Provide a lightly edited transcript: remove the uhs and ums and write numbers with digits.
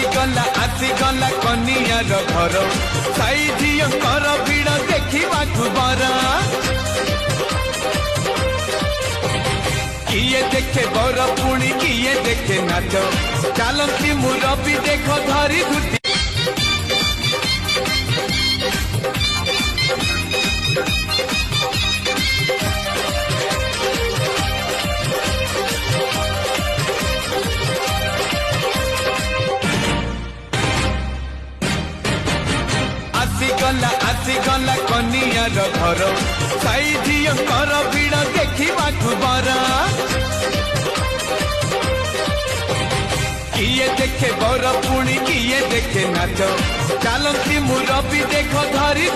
आसीगला कनियार घर साई झीकर भिड़ देखा बर किए देखे बर पुणी किए देखे नाच चलती मुरबी देख धरी धुती आसीगला कनियार घर साई झीकर भिड़ देखा बर किए देखे बर पुणी किए देखे नाच चलती मुरबी देख धरी